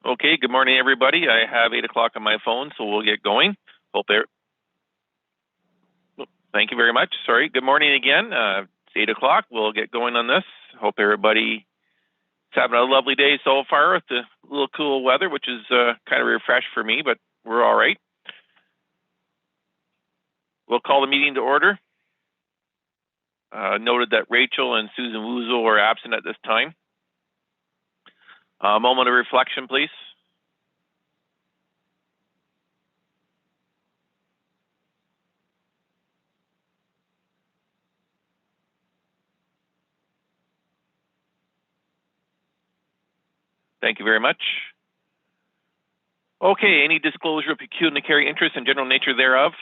Okay, good morning, everybody. I have 8 o'clock on my phone, so we'll get going. Thank you very much. Sorry, good morning again. It's 8 o'clock. We'll get going on this. Hope everybody's having a lovely day so far with the little cool weather, which is kind of refreshed for me, but we're all right. We'll call the meeting to order. Noted that Rachel and Susan Woozle are absent at this time. A moment of reflection, please. Thank you very much. Okay, any disclosure of pecuniary interest and general nature thereof?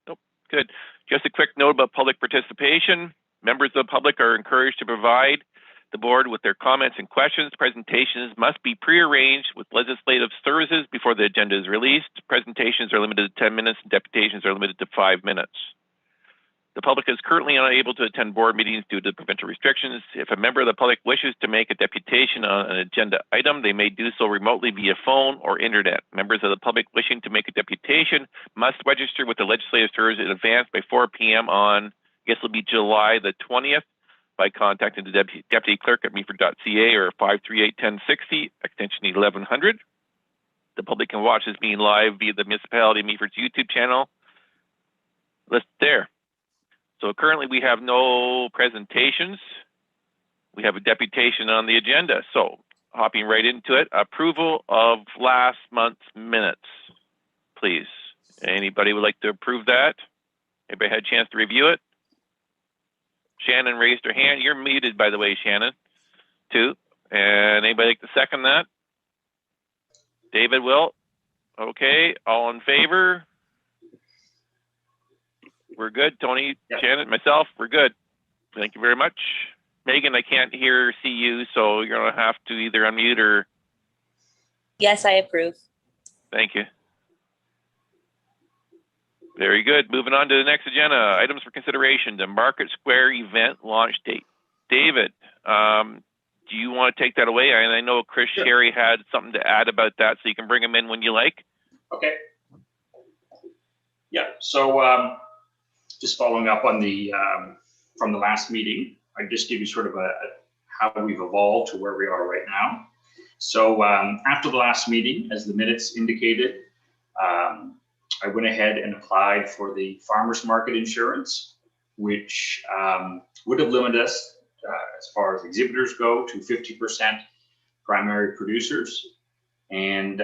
Nope, good. Just a quick note about public participation. Members of the public are encouraged to provide the board with their comments and questions. Presentations must be prearranged with legislative services before the agenda is released. Presentations are limited to 10 minutes and deputations are limited to 5 minutes. The public is currently unable to attend board meetings due to provincial restrictions. If a member of the public wishes to make a deputation on an agenda item, they may do so remotely via phone or internet. Members of the public wishing to make a deputation must register with the legislative service in advance by 4 p.m. on, I guess it'll be July the 20th, by contacting the deputy clerk at Meaford.ca or 538-1060, extension 1100. The public can watch this meeting live via the municipality of Meaford's YouTube channel. Listed there. So currently we have no presentations. We have a deputation on the agenda. So hopping right into it, approval of last month's minutes, please. Anybody would like to approve that? Anybody had a chance to review it? Shannon raised her hand. You're muted, by the way, Shannon, too. And anybody like to second that? David will. Okay, all in favor? We're good. Tony, yep. Shannon, myself, we're good. Thank you very much. Megan, I can't hear or see you, so you're going to have to either unmute or... Yes, I approve. Thank you. Very good. Moving on to the next agenda. Items for consideration. The Market Square event launch date. David, do you want to take that away? I know Chris Sherry had something to add about that, so you can bring him in when you like. Okay. Yeah, so just following up on the from the last meeting, I just give you sort of how we've evolved to where we are right now. So after the last meeting, as the minutes indicated, I went ahead and applied for the farmers market insurance, which would have limited us as far as exhibitors go to 50% primary producers. And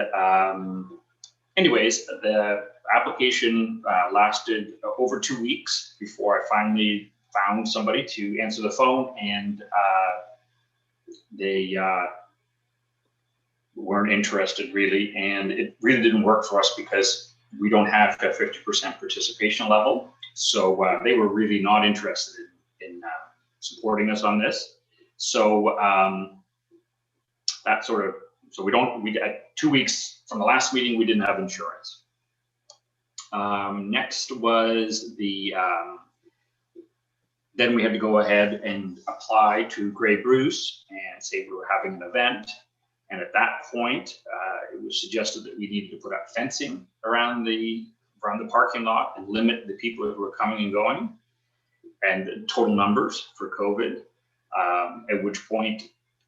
anyways, the application lasted over 2 weeks before I finally found somebody to answer the phone, and they weren't interested really, and it really didn't work for us because we don't have a 50% participation level. So they were really not interested in supporting us on this. So that sort of, so we got 2 weeks from the last meeting, we didn't have insurance. Next was the, then we had to go ahead and apply to Grey Bruce and say we were having an event. And at that point, it was suggested that we needed to put up fencing around the parking lot and limit the people who were coming and going and total numbers for COVID, at which point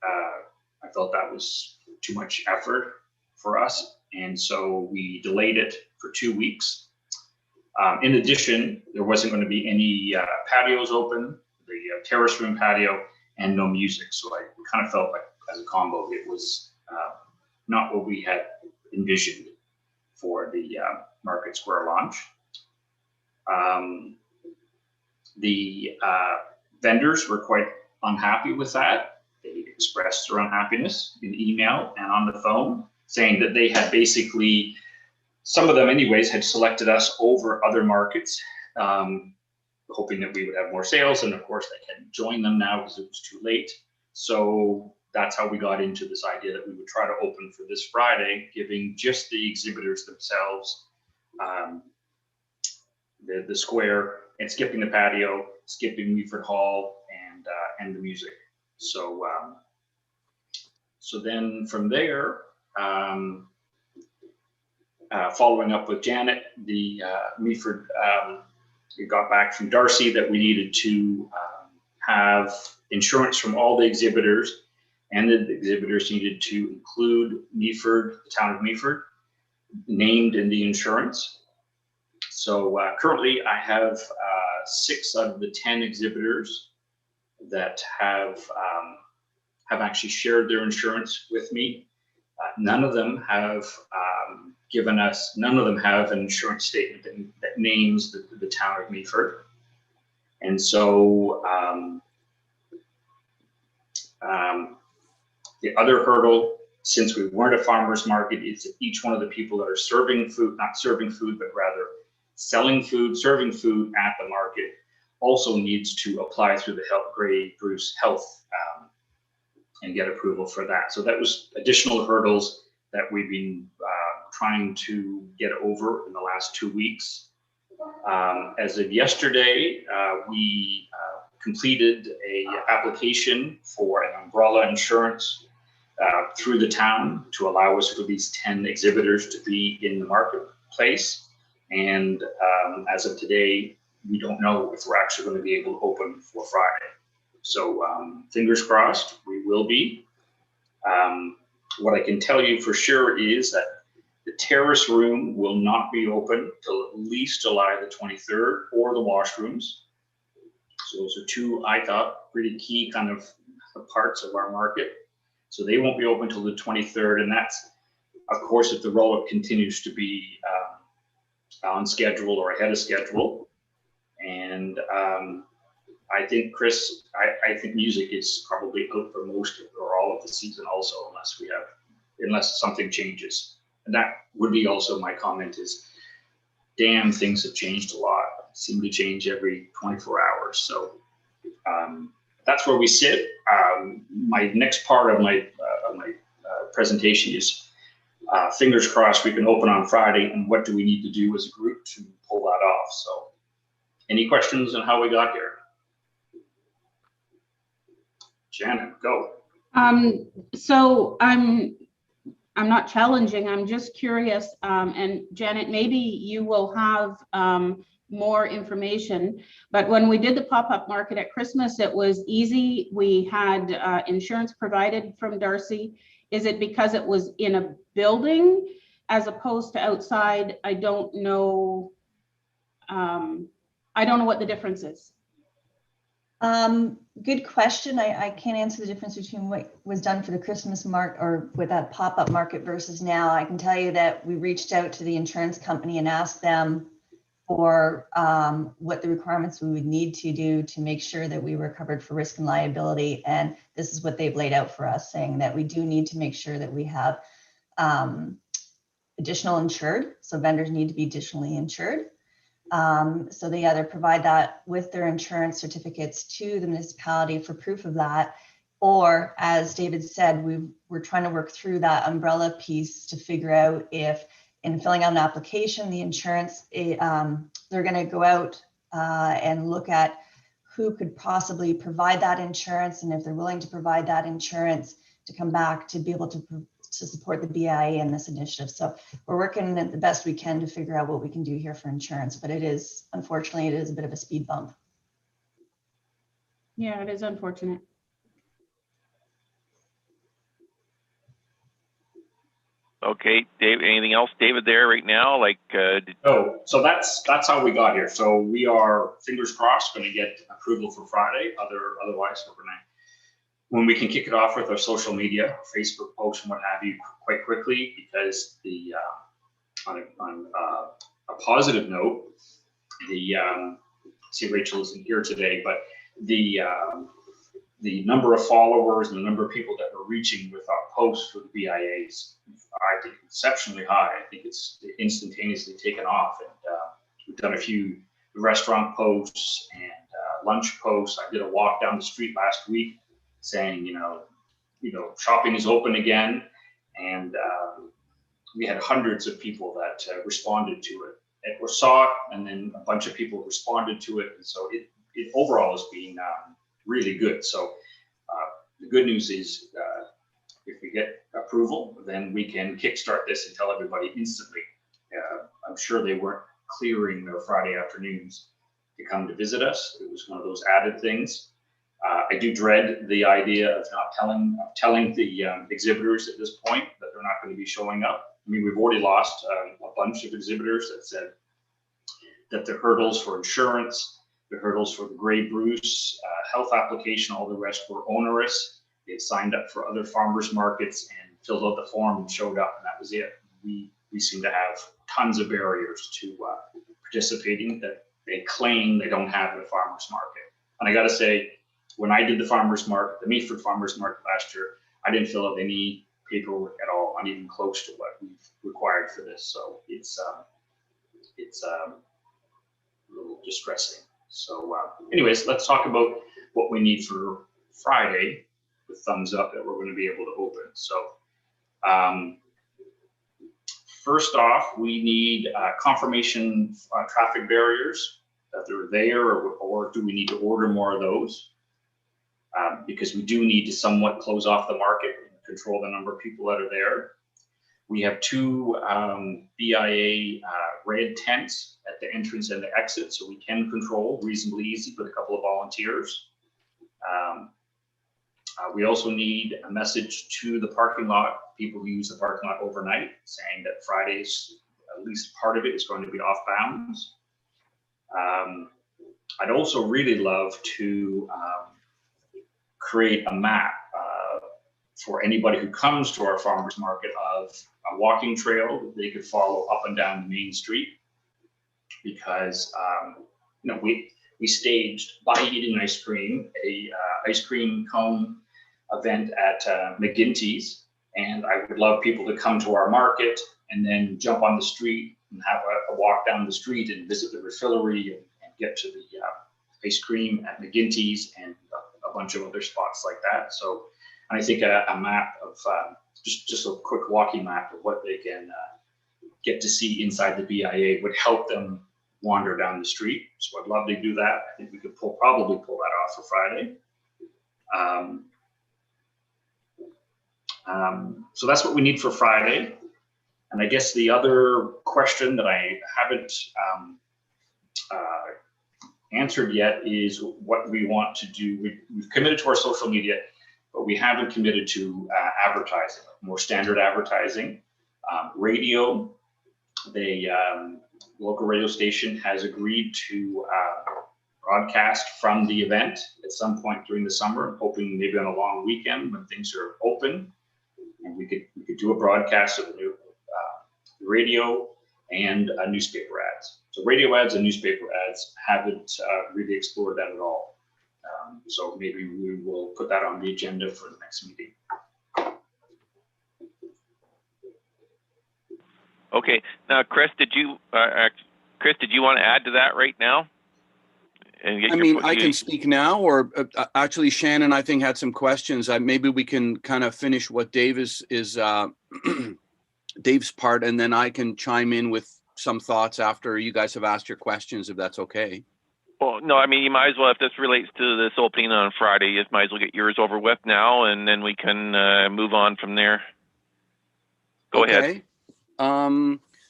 I felt that was too much effort for us. And so we delayed it for 2 weeks. In addition, there wasn't going to be any patios open, the terrace room patio, and no music. So I kind of felt like as a combo, it was not what we had envisioned for the Market Square launch. The vendors were quite unhappy with that. They expressed their unhappiness in email and on the phone, saying that they had basically, some of them anyways, had selected us over other markets, hoping that we would have more sales. And of course, they hadn't joined them now because it was too late. So that's how we got into this idea that we would try to open for this Friday, giving just the exhibitors themselves the square and skipping the patio, skipping Meaford Hall, and the music. So So then from there, following up with Janet, the Meaford, we got back from Darcy that we needed to have insurance from all the exhibitors, and the exhibitors needed to include Meaford, the town of Meaford, named in the insurance. So currently I have 6 out of the 10 exhibitors that have actually shared their insurance with me. None of them have none of them have an insurance statement that names the town of Meaford. And so the other hurdle, since we weren't a farmer's market, is that each one of the people that are serving food, not serving food, but rather selling food, serving food at the market, also needs to apply through the Grey Bruce Health and get approval for that. So that was additional hurdles that we've been trying to get over in the last 2 weeks. As of yesterday, we completed a application for an umbrella insurance through the town to allow us for these 10 exhibitors to be in the marketplace. And as of today, we don't know if we're actually going to be able to open for Friday. So fingers crossed, we will be. What I can tell you for sure is that the terrace room will not be open till at least July the 23rd, or the washrooms. So those are 2, I thought, pretty key kind of parts of our market. So they won't be open till the 23rd, and that's, of course, if the rollout continues to be on schedule or ahead of schedule. And I think, Chris, I think music is probably out for most or all of the season also, unless something changes. And that would be also my comment is, damn, things have changed a lot. Seem to change every 24 hours. So that's where we sit. My next part of my presentation is fingers crossed we can open on Friday, and what do we need to do as a group to pull that off? So any questions on how we got here? Janet, go. So I'm not challenging, I'm just curious, and Janet, maybe you will have more information, but when we did the pop-up market at Christmas, it was easy. We had insurance provided from Darcy. Is it because it was in a building as opposed to outside? I don't know. I don't know what the difference is. Good question. I can't answer the difference between what was done for the Christmas market or with that pop-up market versus now. I can tell you that we reached out to the insurance company and asked them for what the requirements we would need to do to make sure that we were covered for risk and liability. And this is what they've laid out for us, saying that we do need to make sure that we have additional insured. So vendors need to be additionally insured. So they either provide that with their insurance certificates to the municipality for proof of that, or as David said, we're trying to work through that umbrella piece to figure out if in filling out an application, the insurance, they're going to go out and look at who could possibly provide that insurance, and if they're willing to provide that insurance, to come back to be able to support the BIA in this initiative. So we're working the best we can to figure out what we can do here for insurance, but it is, unfortunately, it is a bit of a speed bump. Yeah, it is unfortunate. Okay, Dave, anything else, David, there right now? Like, So that's how we got here. So we are, fingers crossed, going to get approval for Friday. Otherwise, we're going to, when we can kick it off with our social media, Facebook posts and what have you, quite quickly, because the on a positive note, the see, Rachel isn't here today, but the number of followers and the number of people that we're reaching with our posts for the BIA is, I think, exceptionally high. I think it's instantaneously taken off, and we've done a few restaurant posts and lunch posts. I did a walk down the street last week saying, you know, shopping is open again, and we had hundreds of people that responded to it, or saw it, and then a bunch of people responded to it, and so it overall has been really good. So the good news is if we get approval, then we can kickstart this and tell everybody instantly. I'm sure they weren't clearing their Friday afternoons to come to visit us. It was one of those added things. I do dread the idea of not telling the exhibitors at this point that they're not going to be showing up. I mean, we've already lost a bunch of exhibitors that said that the hurdles for insurance, the hurdles for the Grey Bruce health application, all the rest were onerous. They had signed up for other farmers markets and filled out the form and showed up, and that was it. We seem to have tons of barriers to participating that they claim they don't have at a farmers market. And I got to say, when I did the farmers market, the Meaford farmers market last year, I didn't fill out any paperwork at all, not even close to what we've required for this. So it's a little distressing. So anyways, let's talk about what we need for Friday, with thumbs up that we're going to be able to open. So first off, we need confirmation traffic barriers, that they're there, or do we need to order more of those? Because we do need to somewhat close off the market and control the number of people that are there. We have 2 BIA red tents at the entrance and the exit, so we can control reasonably easy with a couple of volunteers. We also need a message to the parking lot, people who use the parking lot overnight, saying that Fridays, at least part of it, is going to be off bounds. I'd also really love to create a map for anybody who comes to our farmers market of a walking trail that they could follow up and down the main street, because we staged by eating ice cream a ice cream cone event at McGinty's, and I would love people to come to our market and then jump on the street and have a walk down the street and visit the refillery and get to the ice cream at McGinty's and a bunch of other spots like that. So I think a map of just a quick walking map of what they can get to see inside the BIA would help them wander down the street. So I'd love to do that. I think we could probably pull that off for Friday. So that's what we need for Friday. And I guess the other question that I haven't answered yet is what we want to do. We've committed to our social media, but we haven't committed to advertising, more standard advertising. Radio, the local radio station has agreed to broadcast from the event at some point during the summer, hoping maybe on a long weekend when things are open, and we could do a broadcast of the new radio and newspaper ads. So radio ads and newspaper ads haven't really explored that at all. So maybe we will put that on the agenda for the next meeting. Okay. Now, Chris, did you want to add to that right now? I can speak now, or actually Shannon, I think, had some questions. Maybe we can kind of finish what Dave is Dave's part, and then I can chime in with some thoughts after you guys have asked your questions, if that's okay. Well, no, I mean, you might as well, if this relates to this opening on Friday, you might as well get yours over with now, and then we can move on from there. Go ahead.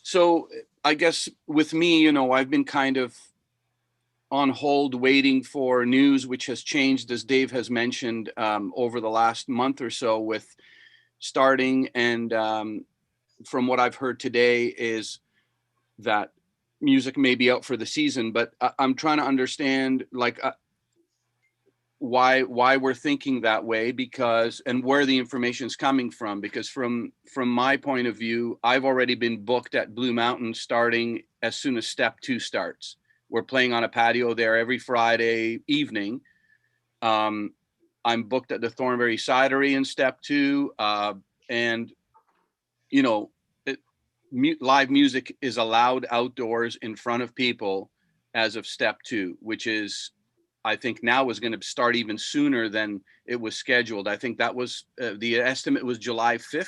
So I guess with me, I've been kind of on hold waiting for news, which has changed, as Dave has mentioned, over the last month or so with starting. And from what I've heard today is that music may be out for the season, but I'm trying to understand why we're thinking that way, because, and where the information is coming from, because from my point of view, I've already been booked at Blue Mountain starting as soon as Step 2 starts. We're playing on a patio there every Friday evening. I'm booked at the Thornberry Cidery in Step 2. And, live music is allowed outdoors in front of people as of Step 2, which is, I think now is going to start even sooner than it was scheduled. I think that was, the estimate was July 5th,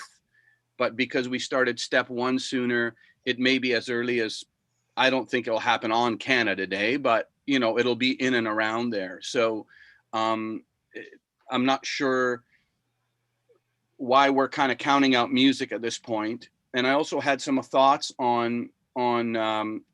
but because we started Step 1 sooner, it may be as early as, I don't think it'll happen on Canada Day, but it'll be in and around there. So I'm not sure why we're kind of counting out music at this point. And I also had some thoughts on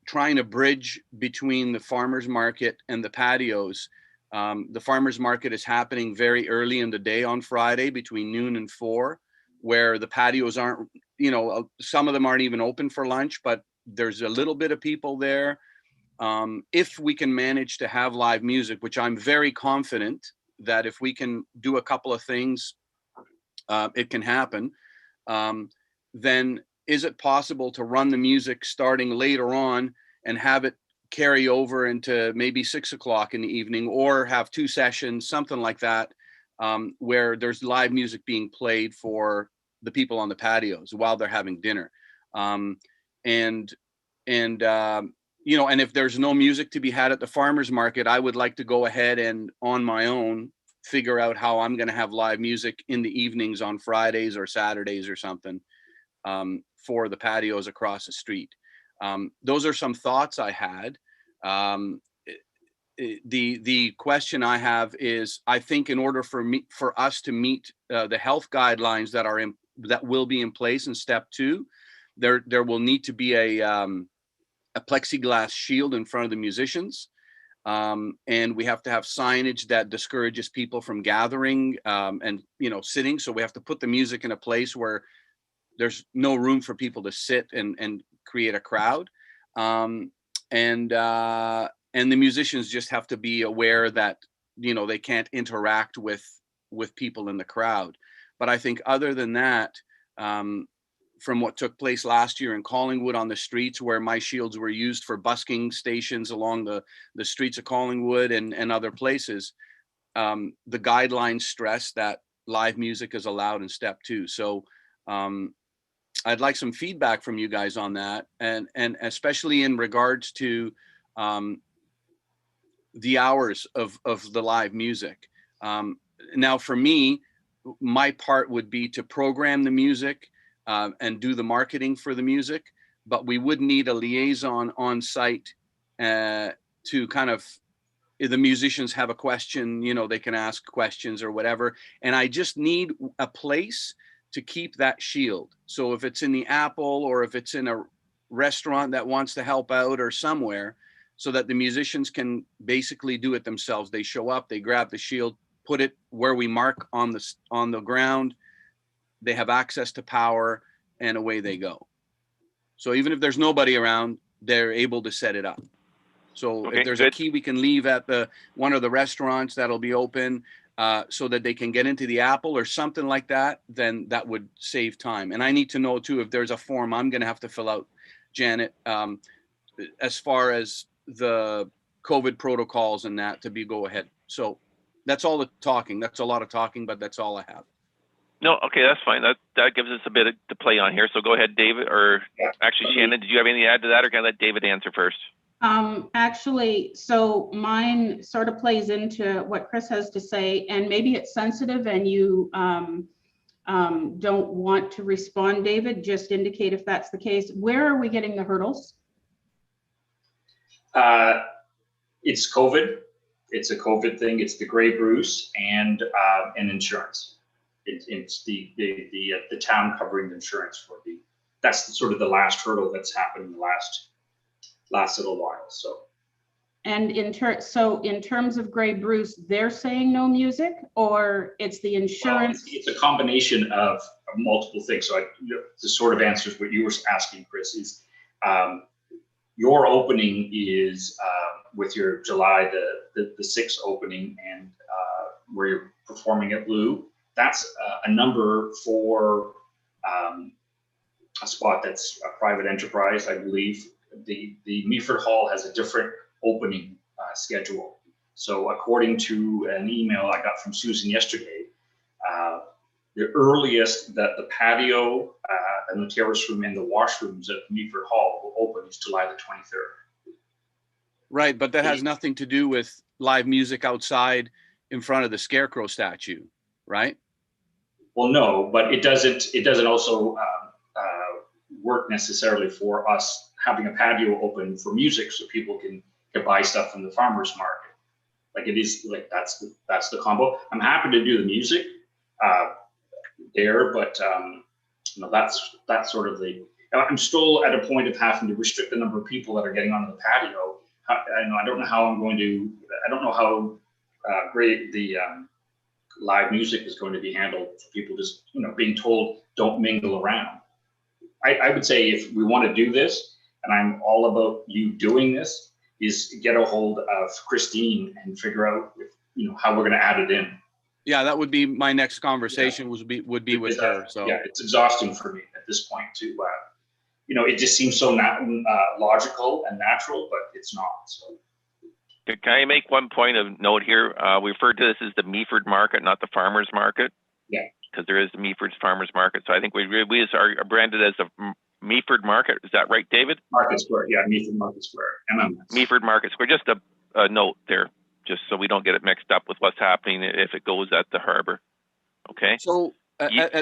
trying to bridge between the farmers market and the patios. The farmers market is happening very early in the day on Friday between noon and 4, where the patios aren't, you know, some of them aren't even open for lunch, but there's a little bit of people there. If we can manage to have live music, which I'm very confident that if we can do a couple of things, it can happen, then is it possible to run the music starting later on and have it carry over into maybe 6 o'clock in the evening, or have 2 sessions, something like that, where there's live music being played for the people on the patios while they're having dinner. You know, and if there's no music to be had at the farmers market, I would like to go ahead and on my own figure out how I'm going to have live music in the evenings on Fridays or Saturdays or something, for the patios across the street. Those are some thoughts I had. The question I have is, I think in order for us to meet the health guidelines that will be in place in step 2, there will need to be a plexiglass shield in front of the musicians. And we have to have signage that discourages people from gathering and, you know, sitting. So we have to put the music in a place where there's no room for people to sit and create a crowd. And the musicians just have to be aware that, you know, they can't interact with people in the crowd. But I think other than that, from what took place last year in Collingwood on the streets, where my shields were used for busking stations along the streets of Collingwood and other places, the guidelines stress that live music is allowed in step 2. So I'd like some feedback from you guys on that, and especially in regards to the hours of the live music. Now, for me, my part would be to program the music and do the marketing for the music, but we would need a liaison on site to kind of, if the musicians have a question, you know, they can ask questions or whatever. And I just need a place to keep that shield. So if it's in the Apple, or if it's in a restaurant that wants to help out or somewhere, so that the musicians can basically do it themselves. They show up, they grab the shield, put it where we mark on the ground. They have access to power, and away they go. So even if there's nobody around, they're able to set it up. So Okay, if there's good. a key we can leave at one of the restaurants that'll be open, so that they can get into the Apple or something like that, then that would save time. And I need to know too, if there's a form I'm going to have to fill out, Janet, as far as the COVID protocols and that to be go ahead. So that's all the talking. That's a lot of talking, but that's all I have. No, okay, that's fine. That gives us a bit to play on here. So go ahead, David, or actually Shannon, did you have anything to add to that, or can I let David answer first? Actually, so mine sort of plays into what Chris has to say, and maybe it's sensitive and you don't want to respond, David, just indicate if that's the case. Where are we getting the hurdles? It's COVID. It's a COVID thing. It's the Grey Bruce and insurance. It's the town covering the insurance for that's sort of the last hurdle that's happened in the last little while. So. And in terms of Grey Bruce, they're saying no music, or it's the insurance? Well, it's a combination of multiple things. So this sort of answers what you were asking, Chris, is your opening is with your July the 6th opening, and where you're performing at Blue. That's a number for a spot that's a private enterprise, I believe. The Meaford Hall has a different opening schedule. So according to an email I got from Susan yesterday, the earliest that the patio and the terrace room and the washrooms at Meaford Hall will open is July the 23rd. Right, but that has nothing to do with live music outside in front of the Scarecrow statue, right? Well, no, but it doesn't also work necessarily for us having a patio open for music, so people can buy stuff from the farmers market. Like it is like that's the combo. I'm happy to do the music. there, but that's sort of the. I'm still at a point of having to restrict the number of people that are getting onto the patio. I don't know how I'm going to. I don't know how great the live music is going to be handled for people just being told don't mingle around. I would say if we want to do this, and I'm all about you doing this, is get a hold of Christine and figure out how we're going to add it in. Yeah, that would be my next conversation. Would be with her. So yeah, it's exhausting for me at this point to it just seems so logical and natural, but it's not. So. Can I make one point of note here? We refer to this as the Meaford market, not the farmers market. Yeah. Because there is the Meaford's farmers market. So I think we are branded as a Meaford market. Is that right, David? Market Square. Yeah, Meaford Market Square. MMS. Meaford Market Square. Just a note there, just so we don't get it mixed up with what's happening if it goes at the harbor. Okay. So,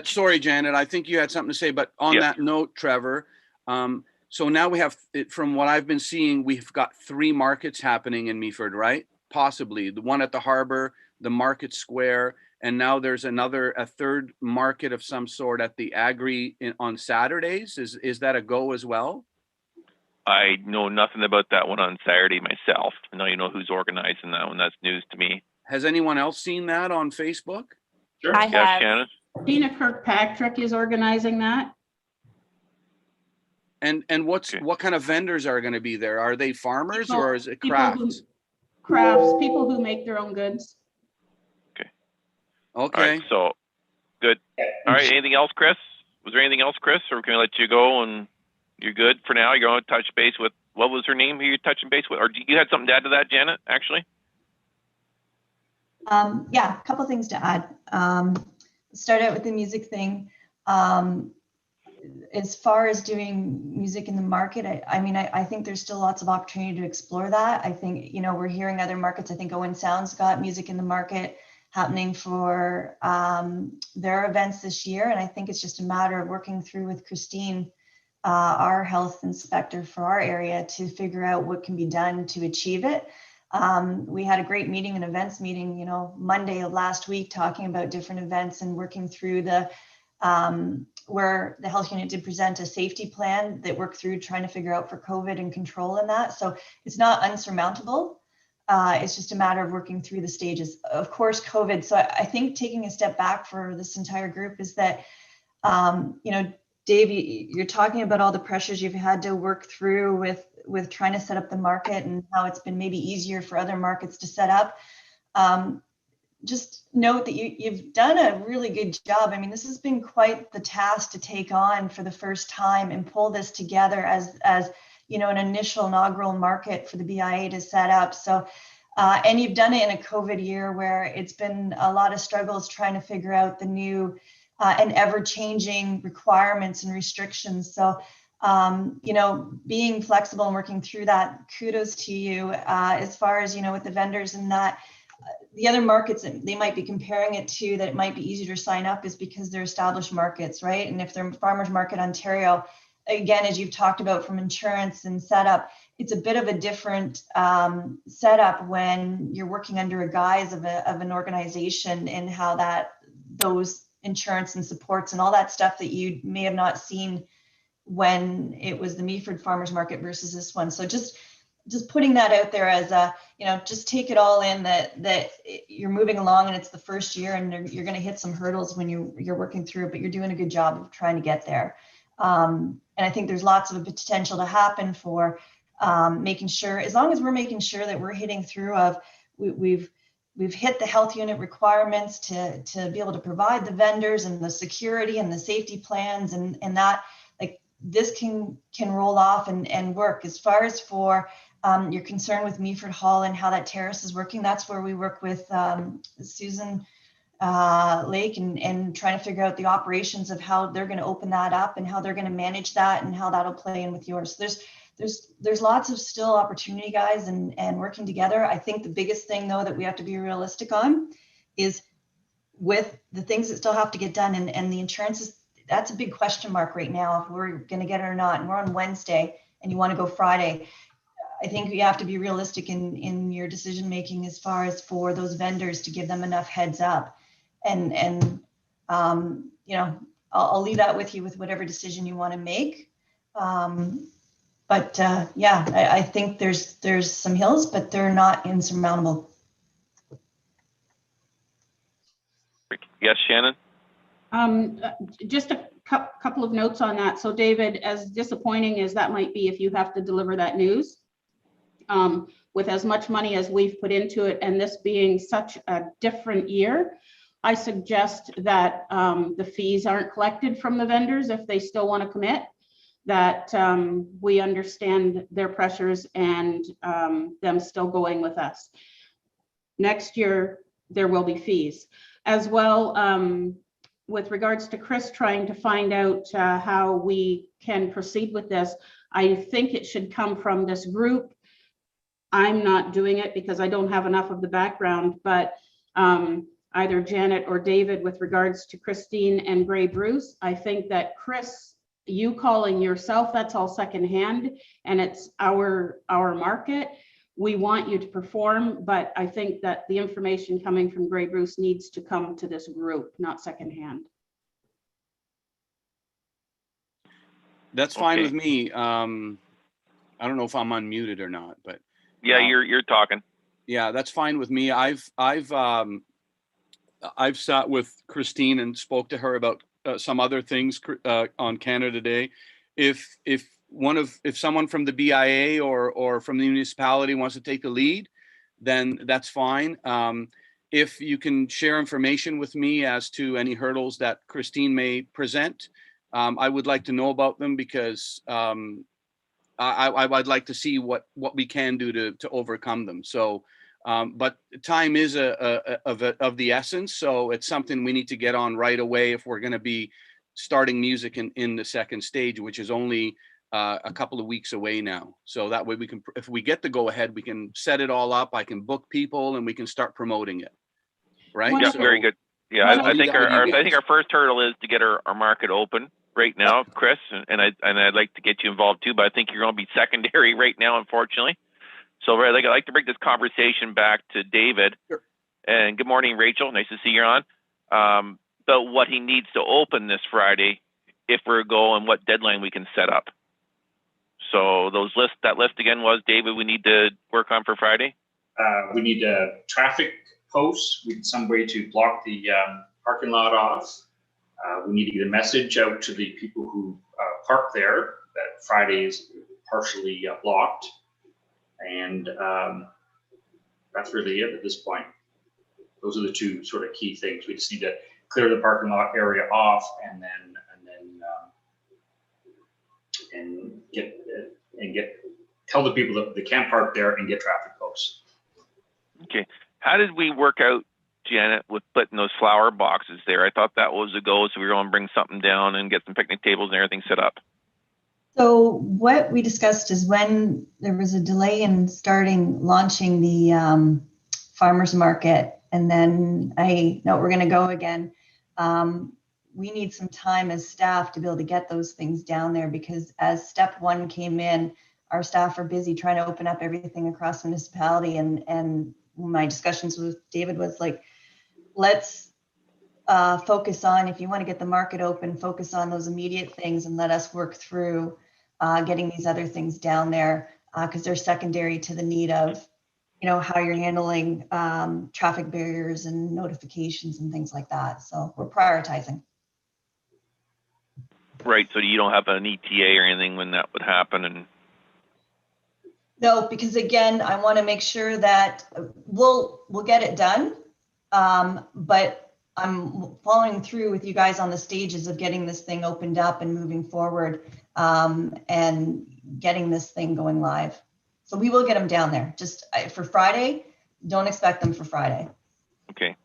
sorry, Janet, I think you had something to say, but on that note, Trevor, so now we have, from what I've been seeing, we've got 3 markets happening in Meaford, right? Possibly the one at the harbor, the Market Square, and now there's a third market of some sort at the Agri on Saturdays. Is that a go as well? I know nothing about that one on Saturday myself. I know you know who's organizing that one. That's news to me. Has anyone else seen that on Facebook? Sure. I have. Shannon? Dina Kirkpatrick is organizing that. And what kind of vendors are going to be there? Are they farmers or is it crafts? Crafts, people who make their own goods. Okay. All right, so good. All right, anything else, Chris? Was there anything else, Chris, or can I let you go and you're good for now? You're going to touch base with, what was her name who you're touching base with? Or you had something to add to that, Janet, actually? Yeah, a couple of things to add. Start out with the music thing. As far as doing music in the market, I think there's still lots of opportunity to explore that. I think, we're hearing other markets. I think Owen Sound's got music in the market happening for their events this year. And I think it's just a matter of working through with Christine, our health inspector for our area, to figure out what can be done to achieve it. We had a great meeting, an events meeting, Monday of last week, talking about different events and working through where the health unit did present a safety plan that worked through trying to figure out for COVID and control in that. So it's not unsurmountable. It's just a matter of working through the stages. Of course, COVID. So I think taking a step back for this entire group is that, Dave, you're talking about all the pressures you've had to work through with trying to set up the market and how it's been maybe easier for other markets to set up. Just note that you've done a really good job. I mean, this has been quite the task to take on for the first time and pull this together as an initial inaugural market for the BIA to set up. So, and you've done it in a COVID year where it's been a lot of struggles trying to figure out the new and ever-changing requirements and restrictions. So, being flexible and working through that, kudos to you. As far as, with the vendors and that, the other markets that they might be comparing it to that it might be easier to sign up is because they're established markets, right? And if they're Farmers Market Ontario, again, as you've talked about from insurance and setup, it's a bit of a different setup when you're working under a guise of an organization and how those insurance and supports and all that stuff that you may have not seen when it was the Meaford Farmers Market versus this one. So just putting that out there as just take it all in that you're moving along and it's the first year and you're going to hit some hurdles when you're working through it, but you're doing a good job of trying to get there. And I think there's lots of potential to happen for making sure, as long as we're making sure that we're hitting through we've hit the health unit requirements to be able to provide the vendors and the security and the safety plans and that, like, this can roll off and work. As far as for your concern with Meaford Hall and how that terrace is working, that's where we work with Susan Lake and trying to figure out the operations of how they're going to open that up and how they're going to manage that and how that'll play in with yours. So there's lots of still opportunity, guys, and working together. I think the biggest thing, though, that we have to be realistic on is with the things that still have to get done and the insurances. That's a big question mark right now if we're going to get it or not. And we're on Wednesday and you want to go Friday. I think you have to be realistic in your decision making as far as for those vendors to give them enough heads up. And I'll leave that with you with whatever decision you want to make. But yeah, I think there's some hills, but they're not insurmountable. Yes, Shannon? Just a couple of notes on that. So David, as disappointing as that might be if you have to deliver that news, with as much money as we've put into it and this being such a different year, I suggest that the fees aren't collected from the vendors if they still want to commit, that we understand their pressures and them still going with us. Next year, there will be fees. As well, with regards to Chris trying to find out how we can proceed with this, I think it should come from this group. I'm not doing it because I don't have enough of the background, but either Janet or David with regards to Christine and Grey Bruce, I think that Chris, you calling yourself, that's all secondhand and it's our market. We want you to perform, but I think that the information coming from Grey Bruce needs to come to this group, not secondhand. That's fine Okay. with me. I don't know if I'm unmuted or not, but Yeah, you're talking. yeah, that's fine with me. I've sat with Christine and spoke to her about some other things on Canada Day. If someone from the BIA or from the municipality wants to take the lead, then that's fine. If you can share information with me as to any hurdles that Christine may present, I would like to know about them because I'd like to see what we can do to overcome them. So, but time is of the essence. So it's something we need to get on right away if we're going to be starting music in the second stage, which is only a couple of weeks away now. So that way we can, if we get the go ahead, we can set it all up. I can book people and we can start promoting it. Right. Yeah, So, very good. Yeah, I think our first hurdle is to get our market open right now, Chris, and I'd like to get you involved too, but I think you're going to be secondary right now, unfortunately. So I'd like to bring this conversation back to David. Sure. And good morning, Rachel. Nice to see you on. But what he needs to open this Friday, if we're going, what deadline we can set up. So that list again was, David, we need to work on for Friday. We need traffic posts. We need some way to block the parking lot off. We need to get a message out to the people who park there that Friday is partially blocked. And that's really it at this point. Those are the two sort of key things. We just need to clear the parking lot area off and tell the people that they can't park there and get traffic posts. Okay. How did we work out, Janet, with putting those flower boxes there? I thought that was a go, so we were going to bring something down and get some picnic tables and everything set up. So what we discussed is when there was a delay in launching the farmers market, and then we're going to go again. We need some time as staff to be able to get those things down there, because as step one came in, our staff are busy trying to open up everything across the municipality. And my discussions with David was like, let's focus on, if you want to get the market open, focus on those immediate things and let us work through getting these other things down there, because they're secondary to the need of, how you're handling traffic barriers and notifications and things like that. So we're prioritizing. Right. So you don't have an ETA or anything when that would happen? No, because again, I want to make sure that we'll get it done. But I'm following through with you guys on the stages of getting this thing opened up and moving forward, and getting this thing going live. So we will get them down there. Just for Friday, don't expect them for Friday. Okay.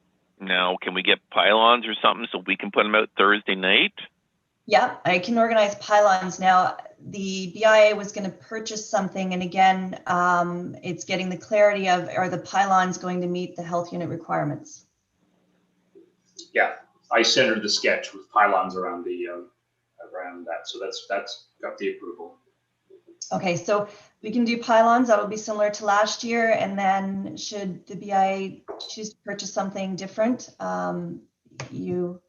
Now, can we get pylons or something so we can put them out Thursday night? Yeah, I can organize pylons. Now, the BIA was going to purchase something, and again, it's getting the clarity of, are the pylons going to meet the health unit requirements? Yeah, I centered the sketch with pylons around that, so that's got the approval. Okay, so we can do pylons. That'll be similar to last year, and then should the BIA choose to purchase something different, you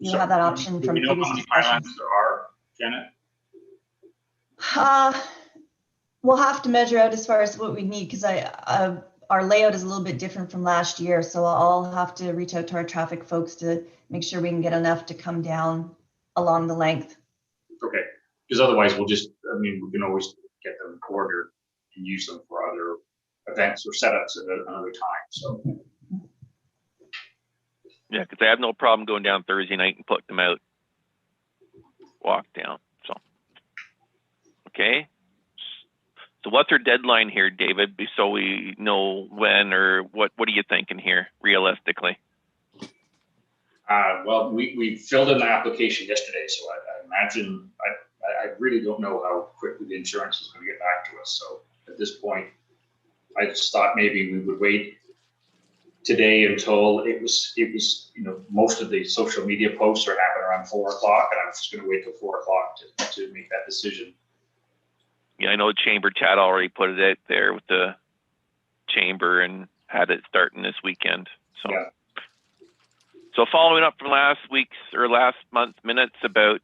you have that option Do from we know previous how many discussions. pylons there are, Janet? We'll have to measure out as far as what we need, because our layout is a little bit different from last year. So I'll have to reach out to our traffic folks to make sure we can get enough to come down along the length. Okay, because otherwise we'll just, I mean, we can always get them ordered and use them for other events or setups at another time, so. Yeah, because I have no problem going down Thursday night and putting them out, walk down, so. Okay. So what's our deadline here, David, so we know when, or what are you thinking here, realistically? Well, we filled in the application yesterday, so I imagine, I really don't know how quickly the insurance is going to get back to us. So at this point, I just thought maybe we would wait today until it was, you know, most of the social media posts are happening around 4 o'clock, and I'm just going to wait till 4 o'clock to make that decision. Yeah, I know the chamber chat already put it out there with the chamber and had it starting this weekend. So, Yeah. So following up from last week's or last month's minutes about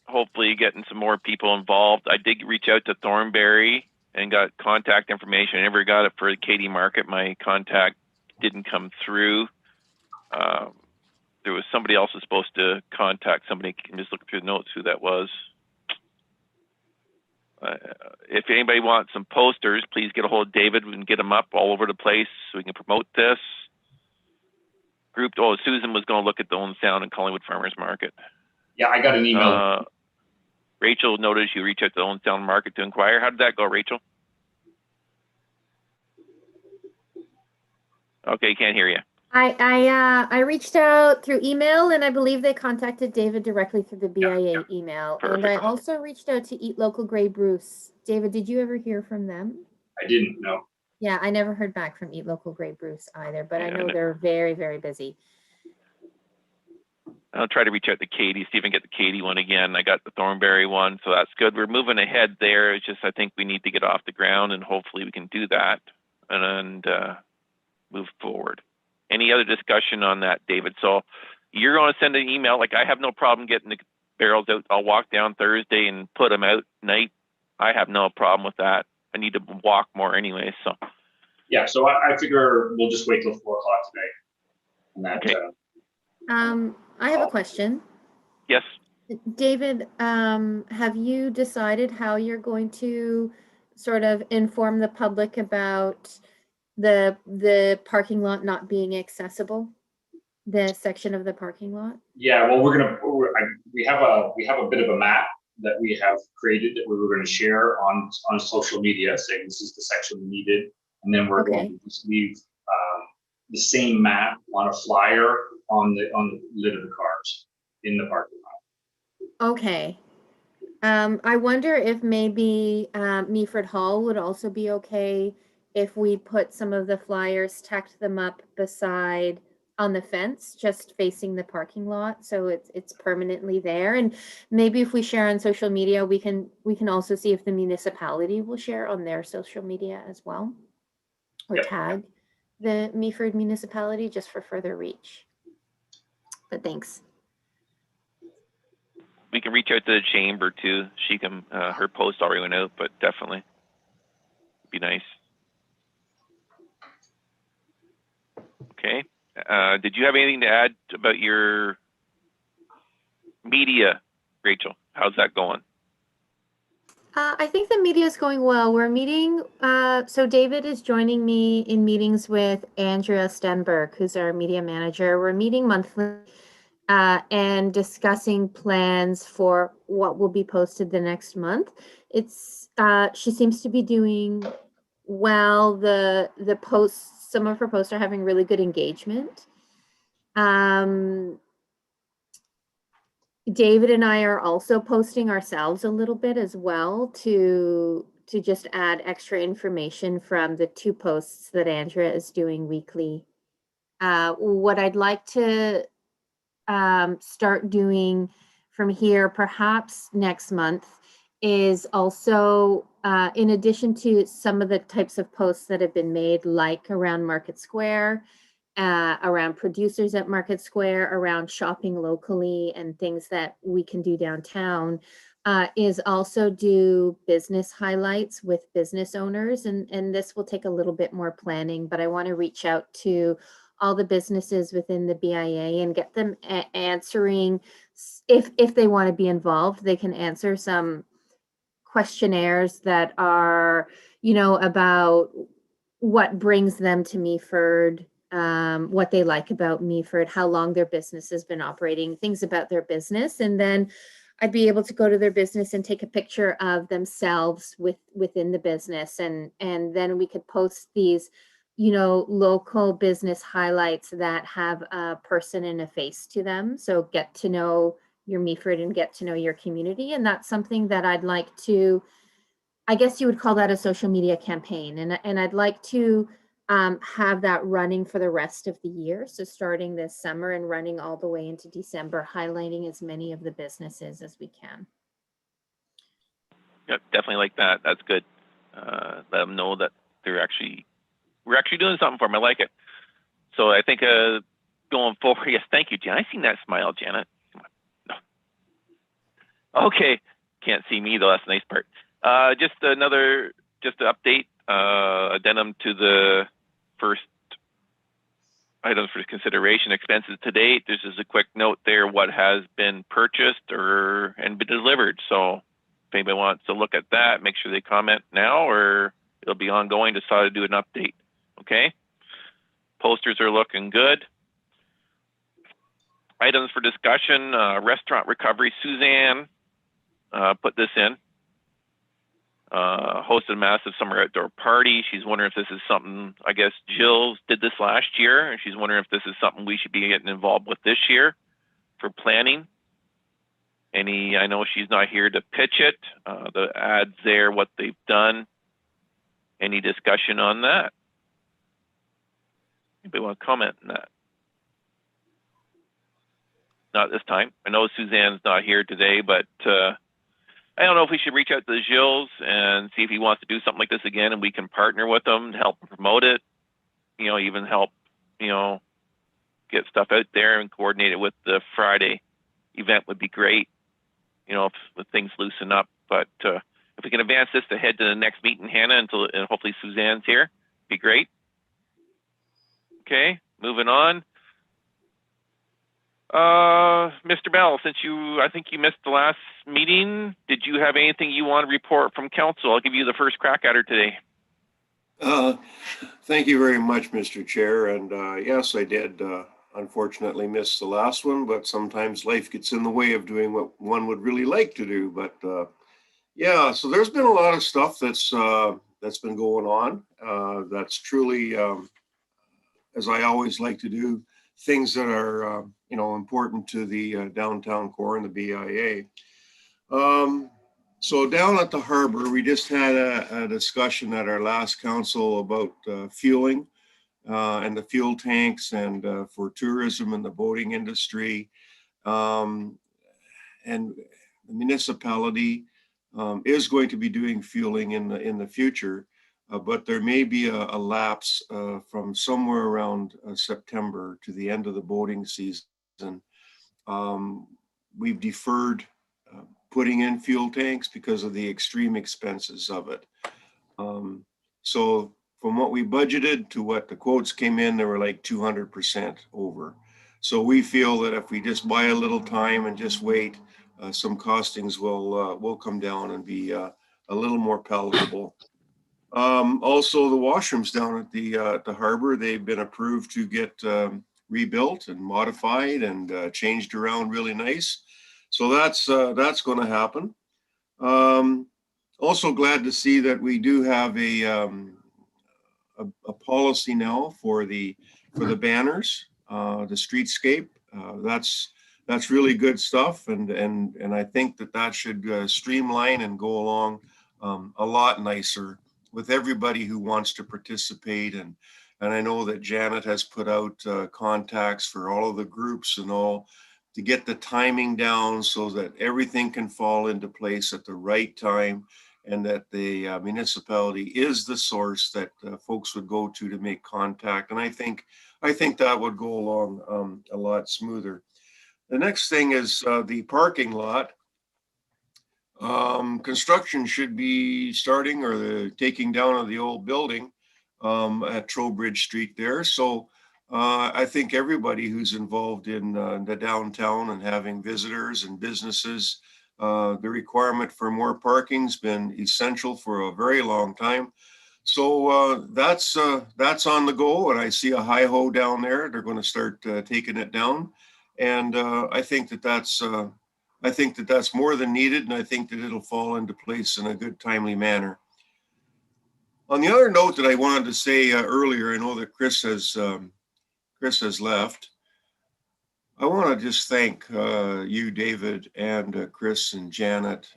hopefully getting some more people involved, I did reach out to Thornberry and got contact information. I never got it for the Katy Market. My contact didn't come through. There was somebody else who was supposed to contact somebody. I'm just looking through the notes who that was. If anybody wants some posters, please get a hold of David. We can get them up all over the place so we can promote this. Group, Susan was going to look at the Owen Sound and Collingwood Farmers Market. Yeah, I got an email. Rachel noticed you reach out to the Owen Sound Market to inquire. How did that go, Rachel? Okay, can't hear you. I reached out through email, and I believe they contacted David directly through the BIA email. Perfect. And I also reached out to Eat Local Grey Bruce. David, did you ever hear from them? I didn't know. Yeah, I never heard back from Eat Local Grey Bruce either, but I know they're very, very busy. I'll try to reach out to Katie, see if I can get the Katie one again. I got the Thornberry one, so that's good. We're moving ahead there. It's just I think we need to get off the ground, and hopefully we can do that and move forward. Any other discussion on that, David? So you're going to send an email. Like, I have no problem getting the barrels out. I'll walk down Thursday and put them out night. I have no problem with that. I need to walk more anyway, so. Yeah, so I figure we'll just wait till 4 o'clock today. And that, okay. I have a question. Yes. David, have you decided how you're going to sort of inform the public about the parking lot not being accessible, the section of the parking lot? Yeah, well, we have a bit of a map that we have created that we were going to share on social media, saying this is the section we needed, and then we're going to just leave the same map on a flyer on the lid of the cars in the parking lot. Okay. I wonder if maybe Meaford Hall would also be okay if we put some of the flyers, tacked them up beside on the fence, just facing the parking lot, so it's permanently there. And maybe if we share on social media, we can also see if the municipality will share on their social media as well, or tag the Meaford municipality just for further reach. But thanks. We can reach out to the chamber too. She can, her post already went out, but definitely be nice. Okay. Did you have anything to add about your media, Rachel? How's that going? I think the media is going well. We're meeting, so David is joining me in meetings with Andrea Stenberg, who's our media manager. We're meeting monthly and discussing plans for what will be posted the next month. It's she seems to be doing well. The posts, some of her posts are having really good engagement. David and I are also posting ourselves a little bit as well to just add extra information from the 2 posts that Andrea is doing weekly. What I'd like to start doing from here, perhaps next month, is also, in addition to some of the types of posts that have been made, like around Market Square, around producers at Market Square, around shopping locally and things that we can do downtown, is also do business highlights with business owners. And this will take a little bit more planning, but I want to reach out to all the businesses within the BIA and get them answering, if they want to be involved, they can answer some questionnaires that are, about what brings them to Meaford, what they like about Meaford, how long their business has been operating, things about their business. And then I'd be able to go to their business and take a picture of themselves within the business. And then we could post these, local business highlights that have a person and a face to them. So get to know your Meaford and get to know your community. And that's something that I'd like to, I guess you would call that a social media campaign. And I'd like to have that running for the rest of the year. So starting this summer and running all the way into December, highlighting as many of the businesses as we can. Yep, definitely like that. That's good. Let them know that we're actually doing something for them. I like it. So I think going forward, yes, thank you, Janet. I seen that smile, Janet. No. Okay, can't see me though. That's the nice part. Just an update, addendum to the first items for consideration, expenses to date. This is a quick note there, what has been purchased and been delivered. So if anybody wants to look at that, make sure they comment now, or it'll be ongoing. Decide to do an update. Okay. Posters are looking good. Items for discussion, restaurant recovery. Suzanne put this in. Hosted a massive summer outdoor party. She's wondering if this is something, I guess Jill's did this last year, and she's wondering if this is something we should be getting involved with this year for planning. I know she's not here to pitch it. The ads there, what they've done. Any discussion on that? Anybody want to comment on that? Not this time. I know Suzanne's not here today, but I don't know if we should reach out to the Gilles and see if he wants to do something like this again, and we can partner with him to help promote it, even help, get stuff out there and coordinate it with the Friday event would be great, if things loosen up. But if we can advance this to head to the next meeting, Hannah, and hopefully Suzanne's here, be great. Okay, moving on. Mr. Bell, since I think you missed the last meeting, did you have anything you want to report from council? I'll give you the first crack at her today. Thank you very much, Mr. Chair. And yes, I did unfortunately miss the last one, but sometimes life gets in the way of doing what one would really like to do. But yeah, so there's been a lot of stuff that's been going on. That's truly, as I always like to do, things that are important to the downtown core and the BIA. So down at the harbor, we just had a discussion at our last council about fueling and the fuel tanks and for tourism and the boating industry. And the municipality is going to be doing fueling in the future. But there may be a lapse from somewhere around September to the end of the boating season. We've deferred putting in fuel tanks because of the extreme expenses of it. So from what we budgeted to what the quotes came in, they were like 200% over. So we feel that if we just buy a little time and just wait, some costings will come down and be a little more palatable. Also, the washrooms down at the harbor, they've been approved to get rebuilt and modified and changed around really nice. So that's going to happen. Also glad to see that we do have a policy now for the banners, the streetscape. That's really good stuff, and I think that should streamline and go along a lot nicer with everybody who wants to participate. And I know that Janet has put out contacts for all of the groups and all to get the timing down so that everything can fall into place at the right time and that the municipality is the source that folks would go to make contact. And I think that would go along a lot smoother. The next thing is the parking lot. Construction should be starting, or the taking down of the old building at Trowbridge Street there. So I think everybody who's involved in the downtown and having visitors and businesses, the requirement for more parking's been essential for a very long time. So that's on the go, and I see a hi-ho down there. They're going to start taking it down, and I think that's more than needed, and I think that it'll fall into place in a good, timely manner. On the other note that I wanted to say earlier, I know that Chris has left. I want to just thank you, David, and Chris and Janet.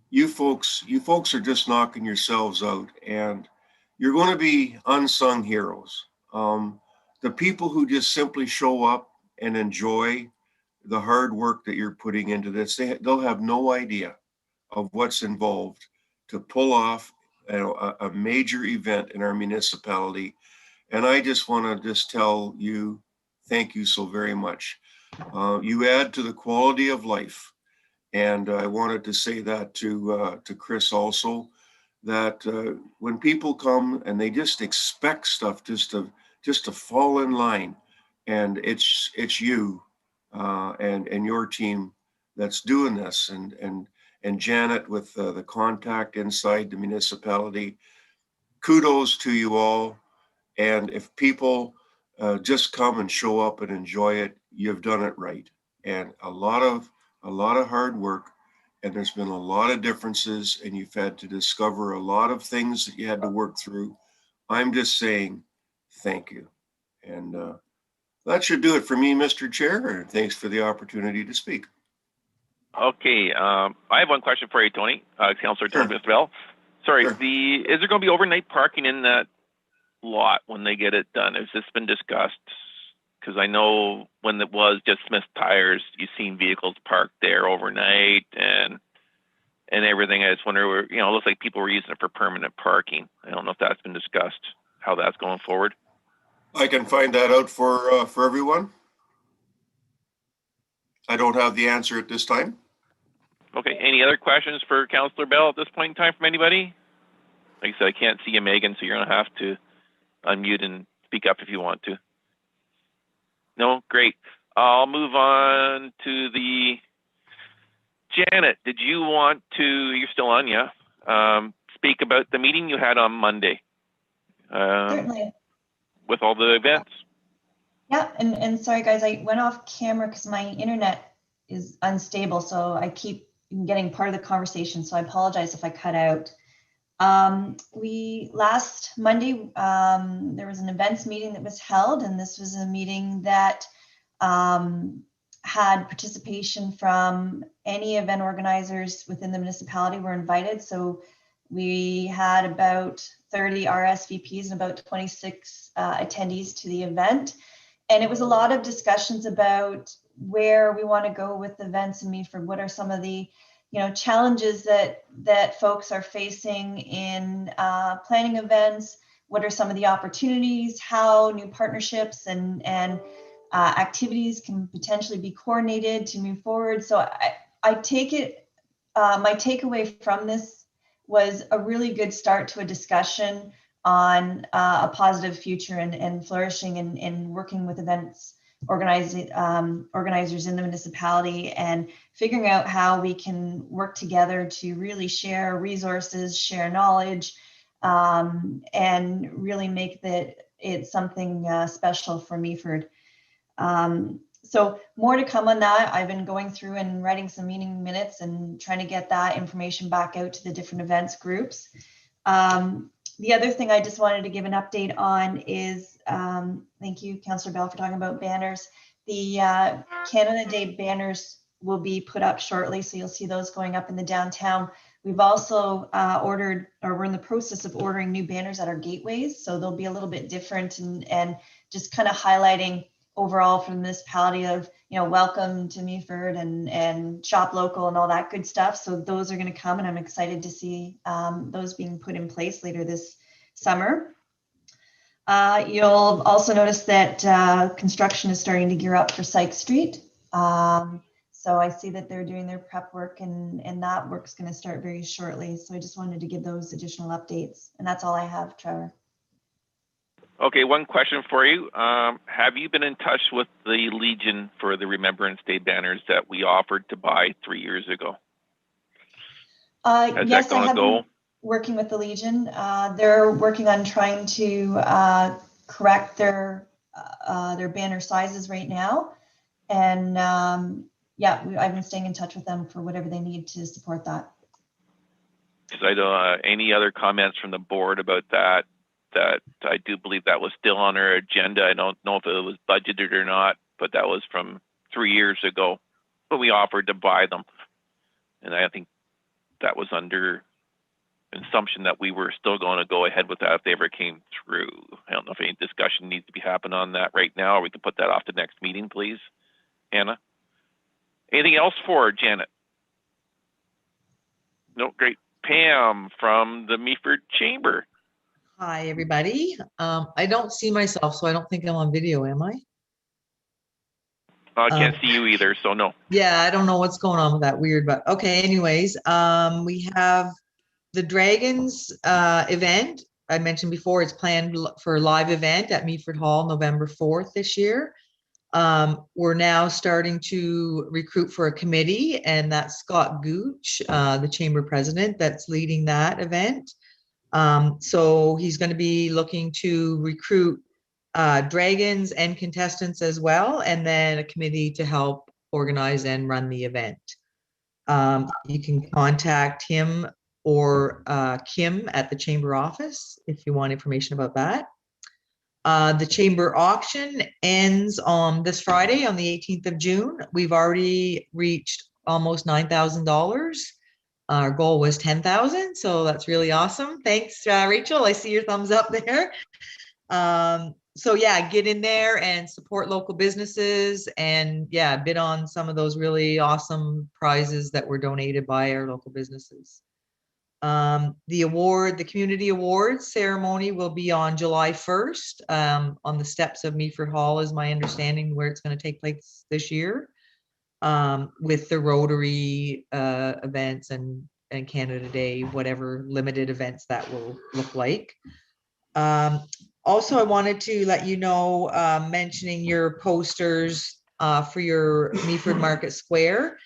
You folks are just knocking yourselves out, and you're going to be unsung heroes. The people who just simply show up and enjoy the hard work that you're putting into this, they'll have no idea of what's involved to pull off a major event in our municipality. And I just want to just tell you, thank you so very much. You add to the quality of life. And I wanted to say that to Chris also, that when people come and they just expect stuff just to fall in line, and it's you and your team that's doing this, and Janet with the contact inside the municipality. Kudos to you all. And if people just come and show up and enjoy it, you've done it right. And a lot of hard work, and there's been a lot of differences, and you've had to discover a lot of things that you had to work through. I'm just saying thank you. And that should do it for me, Mr. Chair, and thanks for the opportunity to speak. Okay, I have one question for you, Tony. Councillor Tony Bell. Sorry, Sure. Is there going to be overnight parking in that lot when they get it done? Has this been discussed? Because I know when it was just Smith Tires, you've seen vehicles parked there overnight and everything. I just wonder, it looks like people were using it for permanent parking. I don't know if that's been discussed, how that's going forward. I can find that out for everyone. I don't have the answer at this time. Okay, any other questions for Councillor Bell at this point in time from anybody? Like I said, I can't see you, Megan, so you're going to have to unmute and speak up if you want to. No? Great. I'll move on to the Janet. Did you want to, you're still on, yeah, speak about the meeting you had on Monday? Certainly. With all the events? Yeah, and sorry guys, I went off camera because my internet is unstable, so I keep getting part of the conversation, so I apologize if I cut out. Last Monday, there was an events meeting that was held, and this was a meeting that had participation from any event organizers within the municipality were invited. So we had about 30 RSVPs and about 26 attendees to the event. And it was a lot of discussions about where we want to go with events in Meaford. What are some of the challenges that folks are facing in planning events? What are some of the opportunities? How new partnerships and activities can potentially be coordinated to move forward? So I take it, my takeaway from this was a really good start to a discussion on a positive future and flourishing and working with events organizers in the municipality and figuring out how we can work together to really share resources, share knowledge, and really make it something special for Meaford. So more to come on that. I've been going through and writing some meeting minutes and trying to get that information back out to the different events groups. The other thing I just wanted to give an update on is, thank you, Councillor Bell, for talking about banners. The Canada Day banners will be put up shortly, so you'll see those going up in the downtown. We've also ordered, or we're in the process of ordering new banners at our gateways, so they'll be a little bit different and just kind of highlighting overall from the municipality of, welcome to Meaford and shop local and all that good stuff. So those are going to come, and I'm excited to see those being put in place later this summer. You'll also notice that construction is starting to gear up for Sykes Street. So I see that they're doing their prep work, and that work's going to start very shortly. So I just wanted to give those additional updates, and that's all I have, Trevor. Okay, one question for you. Have you been in touch with the Legion for the Remembrance Day banners that we offered to buy 3 years ago? Yes, I have been working with the Legion. They're working on trying to correct their banner sizes right now. And yeah, I've been staying in touch with them for whatever they need to support that. Because I don't any other comments from the board about that? That I do believe that was still on our agenda. I don't know if it was budgeted or not, but that was from 3 years ago when we offered to buy them. And I think that was under assumption that we were still going to go ahead with that if they ever came through. I don't know if any discussion needs to be happening on that right now, or we can put that off to next meeting, please. Anna? Anything else for Janet? No, great. Pam from the Meaford Chamber. Hi, everybody. I don't see myself, so I don't think I'm on video, am I? I can't see you either, so no. Yeah, I don't know what's going on with that. Weird, but okay. Anyways, we have the Dragons event. I mentioned before, it's planned for a live event at Meaford Hall, November 4th this year. We're now starting to recruit for a committee, and that's Scott Gooch, the chamber president, that's leading that event. So he's going to be looking to recruit dragons and contestants as well, and then a committee to help organize and run the event. You can contact him or Kim at the chamber office if you want information about that. The chamber auction ends on this Friday on the 18th of June. We've already reached almost $9,000. Our goal was 10,000, so that's really awesome. Thanks, Rachel. I see your thumbs up there. So yeah, get in there and support local businesses, and yeah, bid on some of those really awesome prizes that were donated by our local businesses. The community awards ceremony will be on July 1st on the steps of Meaford Hall, is my understanding, where it's going to take place this year. With the Rotary events and Canada Day, whatever limited events that will look like. Also, I wanted to let you know, mentioning your posters for your Meaford Market Square.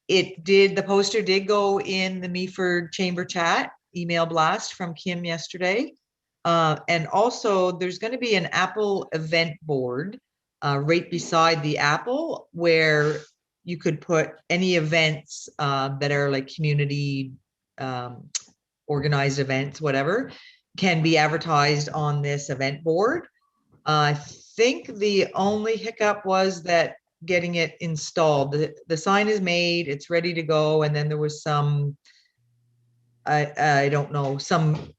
The poster did go in the Meaford Chamber chat email blast from Kim yesterday. And also there's going to be an Apple event board right beside the Apple, where you could put any events that are like community organized events, whatever, can be advertised on this event board. I think the only hiccup was that getting it installed. The sign is made, it's ready to go, and then there was some, I don't know, some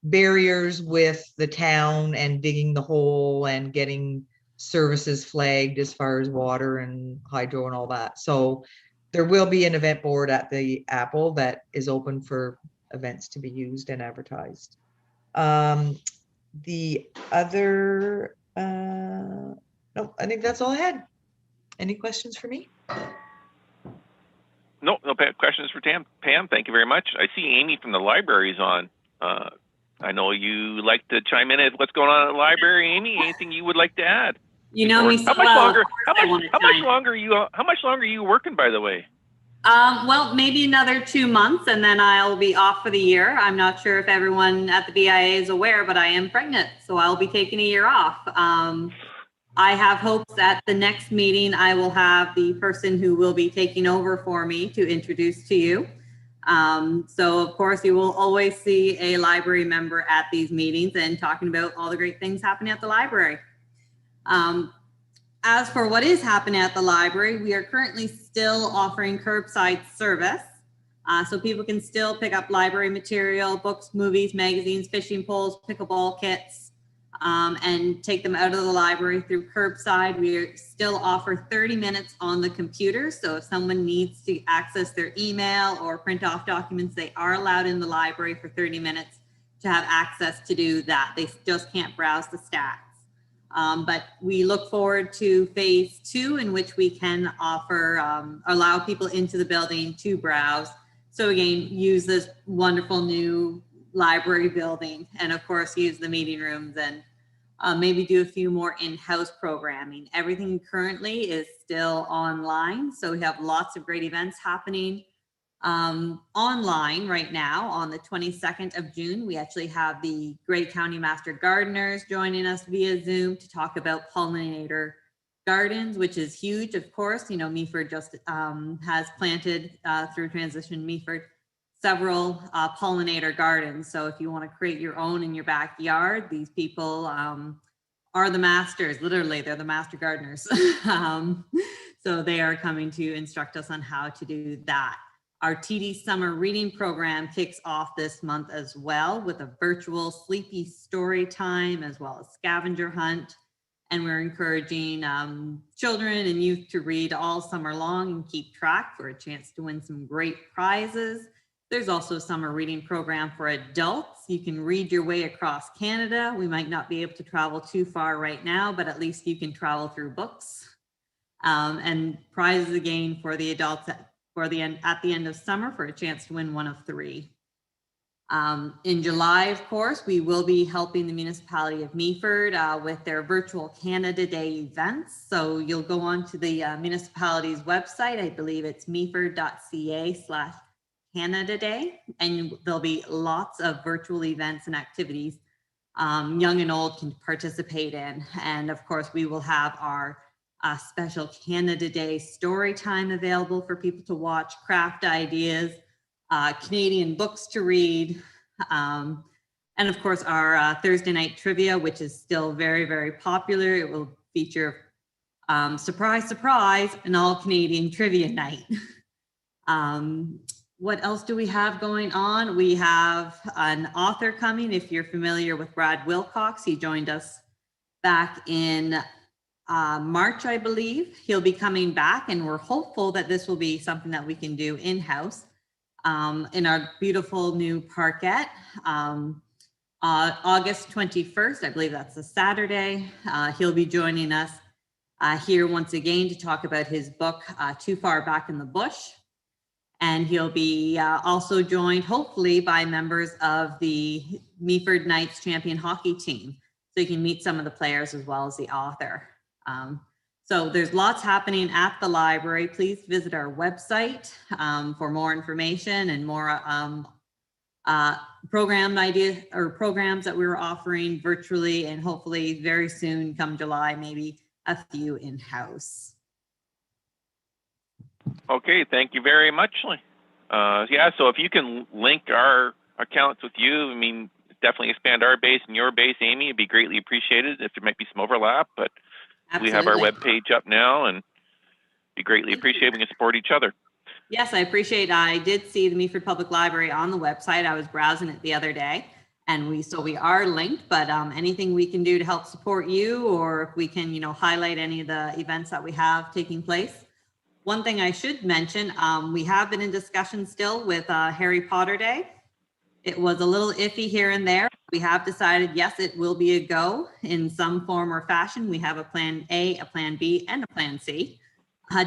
barriers with the town and digging the hole and getting services flagged as far as water and hydro and all that. So there will be an event board at the Apple that is open for events to be used and advertised. The other, no, I think that's all I had. Any questions for me? No questions for Pam. Thank you very much. I see Amy from the library is on. I know you like to chime in at what's going on at the library. Amy, anything you would like to add? You know me so how much well. Longer, how much longer are you working, by the way? Well, maybe another 2 months, and then I'll be off for the year. I'm not sure if everyone at the BIA is aware, but I am pregnant, so I'll be taking a year off. I have hopes that the next meeting I will have the person who will be taking over for me to introduce to you. So of course you will always see a library member at these meetings and talking about all the great things happening at the library. As for what is happening at the library, we are currently still offering curbside service. So people can still pick up library material, books, movies, magazines, fishing poles, pickleball kits, and take them out of the library through curbside. We still offer 30 minutes on the computer. So if someone needs to access their email or print off documents, they are allowed in the library for 30 minutes to have access to do that. They just can't browse the stats. But we look forward to phase 2, in which we can offer, allow people into the building to browse. So again, use this wonderful new library building, and of course use the meeting rooms, and maybe do a few more in-house programming. Everything currently is still online, so we have lots of great events happening online right now. On the 22nd of June, we actually have the Grey County Master Gardeners joining us via Zoom to talk about pollinator gardens, which is huge. Of course, you know, Meaford just has planted through Transition Meaford several pollinator gardens. So if you want to create your own in your backyard, these people are the masters. Literally, they're the master gardeners. So they are coming to instruct us on how to do that. Our TD Summer Reading Program kicks off this month as well, with a virtual sleepy story time as well as scavenger hunt. And we're encouraging children and youth to read all summer long and keep track for a chance to win some great prizes. There's also a summer reading program for adults. You can read your way across Canada. We might not be able to travel too far right now, but at least you can travel through books. And prizes again for the adults at the end of summer for a chance to win one of 3. In July, of course, we will be helping the municipality of Meaford with their virtual Canada Day events. So you'll go on to the municipality's website. I believe it's meaford.ca/Canada Day, and there'll be lots of virtual events and activities young and old can participate in. And of course, we will have our special Canada Day story time available for people to watch, craft ideas, Canadian books to read, and of course our Thursday night trivia, which is still very, very popular. It will feature, surprise, surprise, an all Canadian trivia night. What else do we have going on? We have an author coming. If you're familiar with Brad Wilcox, he joined us back in March, I believe. He'll be coming back, and we're hopeful that this will be something that we can do in-house in our beautiful new parkette. August 21st, I believe that's a Saturday. He'll be joining us here once again to talk about his book, Too Far Back in the Bush. And he'll be also joined, hopefully, by members of the Meaford Knights champion hockey team. So you can meet some of the players as well as the author. So there's lots happening at the library. Please visit our website for more information and more program ideas or programs that we're offering virtually, and hopefully very soon, come July, maybe a few in-house. Okay, thank you very much. Yeah, so if you can link our accounts with you, I mean, definitely expand our base and your base, Amy, it'd be greatly appreciated if there might be some overlap, but absolutely. We have our webpage up now, and be greatly appreciated we can support each other. Yes, I appreciate. I did see the Meaford Public Library on the website. I was browsing it the other day, and we are linked, but anything we can do to help support you, or if we can, highlight any of the events that we have taking place. One thing I should mention, we have been in discussion still with Harry Potter Day. It was a little iffy here and there. We have decided, yes, it will be a go in some form or fashion. We have a plan A, a plan B, and a plan C,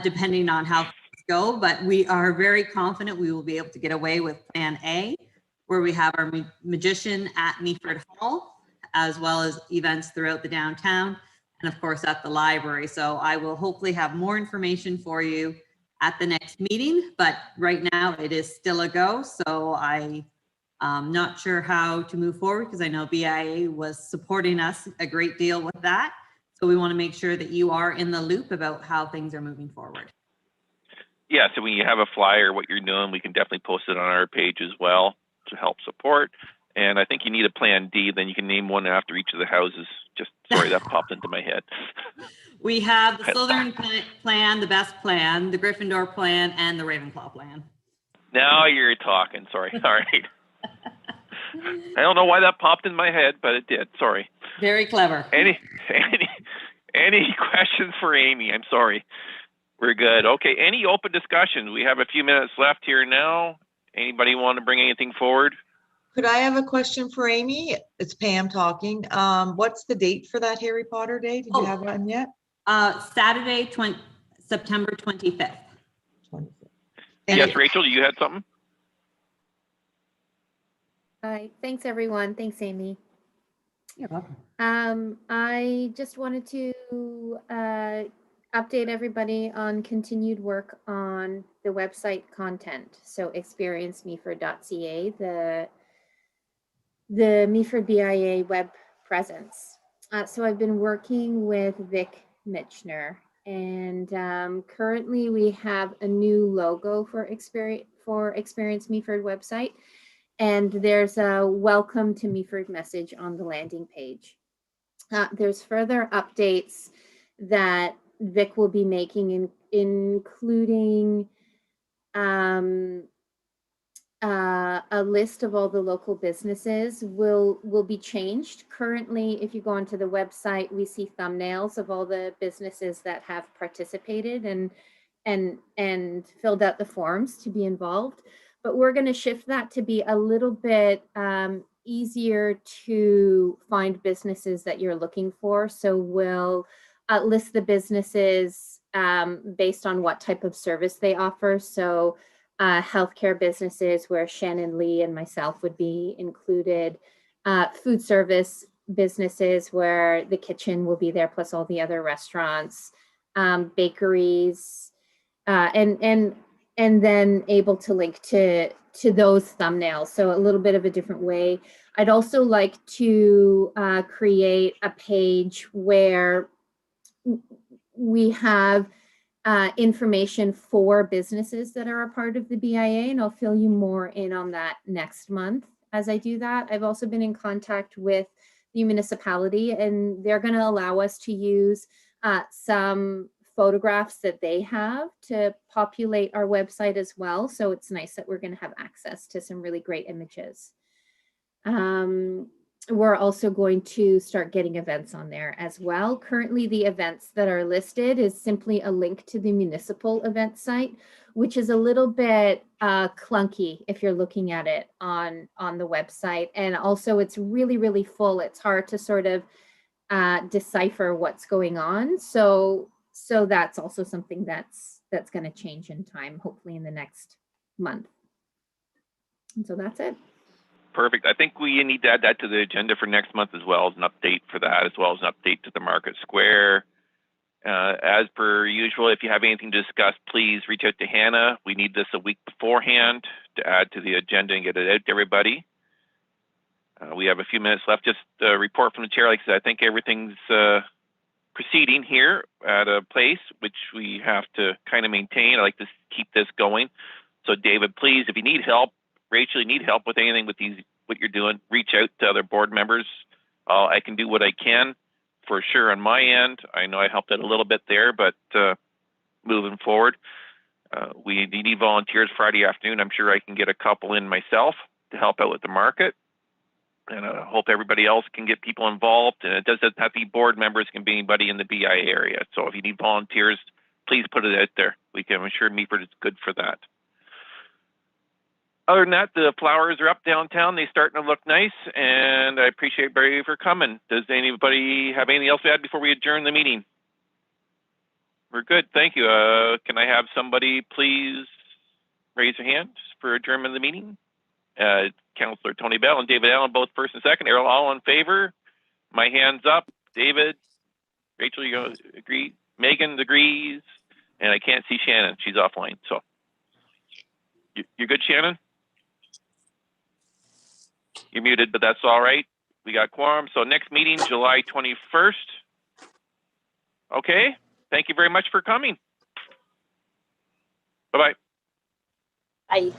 depending on how things go. But we are very confident we will be able to get away with plan A, where we have our magician at Meaford Hall, as well as events throughout the downtown, and of course at the library. So I will hopefully have more information for you at the next meeting, but right now it is still a go. So I'm not sure how to move forward, because I know BIA was supporting us a great deal with that. So we want to make sure that you are in the loop about how things are moving forward. Yeah, so when you have a flyer, what you're doing, we can definitely post it on our page as well to help support. And I think you need a plan D, then you can name one after each of the houses. Just, sorry, that popped into my head. We have the Slytherin plan, the Best plan, the Gryffindor plan, and the Ravenclaw plan. Now you're talking, sorry. All right. I don't know why that popped in my head, but it did. Sorry. Very clever. Any questions for Amy? I'm sorry. We're good. Okay. Any open discussion? We have a few minutes left here now. Anybody want to bring anything forward? Could I have a question for Amy? It's Pam talking. What's the date for that Harry Potter Day? Did you have one yet? Saturday, September 25th. 25th. Yes, Rachel, you had something? Hi, thanks everyone. Thanks, Amy. You're welcome. I just wanted to update everybody on continued work on the website content. So experiencemeaford.ca, the Meaford BIA web presence. So I've been working with Vic Mitchner, and currently we have a new logo for Experience Meaford website. And there's a welcome to Meaford message on the landing page. There's further updates that Vic will be making, including a list of all the local businesses will be changed. Currently, if you go onto the website, we see thumbnails of all the businesses that have participated and filled out the forms to be involved. But we're going to shift that to be a little bit easier to find businesses that you're looking for. So we'll list the businesses based on what type of service they offer. So healthcare businesses where Shannon Lee and myself would be included, food service businesses where the kitchen will be there plus all the other restaurants, bakeries, and then able to link to those thumbnails. So a little bit of a different way. I'd also like to create a page where we have information for businesses that are a part of the BIA, and I'll fill you more in on that next month as I do that. I've also been in contact with the municipality, and they're going to allow us to use some photographs that they have to populate our website as well. So it's nice that we're going to have access to some really great images. We're also going to start getting events on there as well. Currently, the events that are listed is simply a link to the municipal event site, which is a little bit clunky if you're looking at it on the website. And also it's really, really full. It's hard to sort of decipher what's going on. So that's also something that's going to change in time, hopefully in the next month. And so that's it. Perfect. I think we need to add that to the agenda for next month as well as an update for that, as well as an update to the Market Square. As per usual, if you have anything to discuss, please reach out to Hannah. We need this a week beforehand to add to the agenda and get it out to everybody. We have a few minutes left. Just a report from the chair. Like I said, I think everything's proceeding here at a place which we have to kind of maintain. I like to keep this going. So David, please, if you need help, Rachel, you need help with anything with these, what you're doing, reach out to other board members. I can do what I can for sure on my end. I know I helped out a little bit there, but moving forward, we need volunteers Friday afternoon. I'm sure I can get a couple in myself to help out with the market. And I hope everybody else can get people involved. And it doesn't have to be board members, it can be anybody in the BIA area. So if you need volunteers, please put it out there. I'm sure Meaford is good for that. Other than that, the flowers are up downtown. They're starting to look nice, and I appreciate everybody for coming. Does anybody have anything else to add before we adjourn the meeting? We're good. Thank you. Can I have somebody please raise their hand for adjournment of the meeting? Councillor Tony Bell and David Allen, both first and second. Are all in favor? My hand's up. David, Rachel, you agree? Megan agrees, and I can't see Shannon. She's offline. So you're good, Shannon? You're muted, but that's all right. We got quorum. So next meeting, July 21st. Okay. Thank you very much for coming. Bye-bye. Bye.